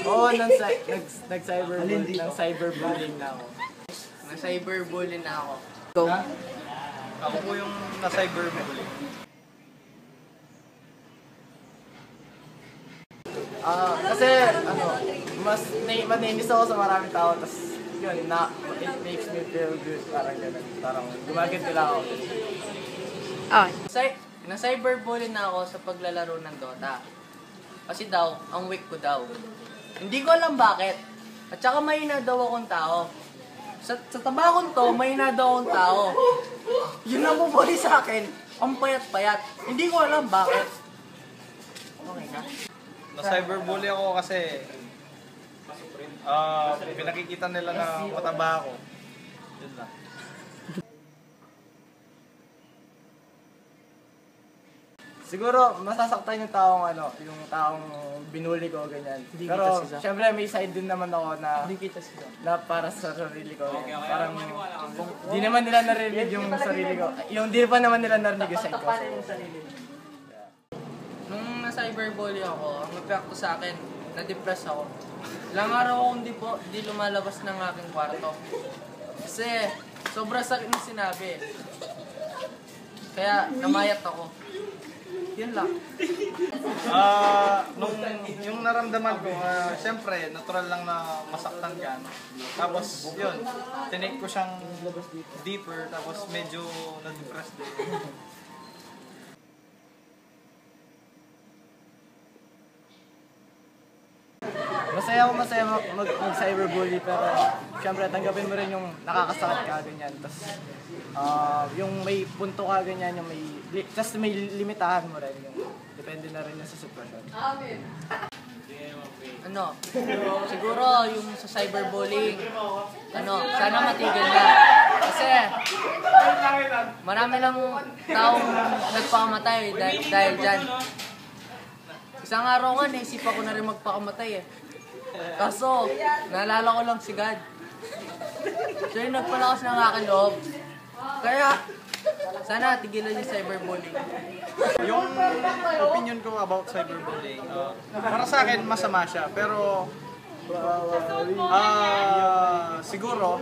Oo, nag-cyberbullying na ako. Na-cyberbullying na ako. Go. Ako po yung na-cyberbullying. Kasi, mas nainis ako sa maraming tao, tapos yun, it makes me feel good, parang gano'n. Parang gumaganti lang ako. Okay. Na-cyberbully na ako sa paglalaro ng Dota. Kasi daw, ang weak ko daw. Hindi ko alam bakit. At saka mahina daw akong tao. Sa taba kong to, mahina daw akong tao. Yun ang bubuli sa akin. Ang payat-payat. Hindi ko alam bakit. Okay na. Na-cyberbully ako kasi pinakikita nila na mataba ako. Yun lang. Siguro, masasaktan yung taong binuli ko, ganyan. Pero, syempre, may side din naman ako na para sa sarili ko. Parang, di naman nila narinig yung sarili ko. Di pa naman nila narinig yung side ko. Nung na-cyberbully ako, ang effect ko sa akin, na-depress ako. Ilang araw akong di lumalabas ng aking kwarto. Kasi, sobra sakit na sinabi. Kaya, namayat ako. Yun lang. Yung naramdaman ko, siyempre, natural lang na masaktan ka. Tapos, yun, tinake ko siyang deeper, tapos medyo na-depressed din. Masaya mag-cyberbully, pero syempre tanggapin mo rin yung nakakasakit ka, ganyan. Tapos yung may punto ka, ganyan, yung may limitahan mo rin. Depende na rin yun sa sitwasyon. Siguro yung sa cyberbullying, sana matigil na. Kasi, marami lang taong nagpakamatay dahil dyan. Isang araw nga, naisipan ko na rin magpakamatay eh. Kaso, naalala ko lang si God. So yung nagpalakas ng aking loob. Kaya, sana tigilan yung cyberbullying. Yung opinion ko about cyberbullying, para sa akin masama siya, pero siguro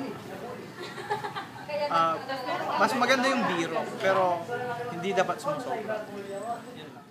mas maganda yung biro, pero hindi dapat sumusobra. Yun lang.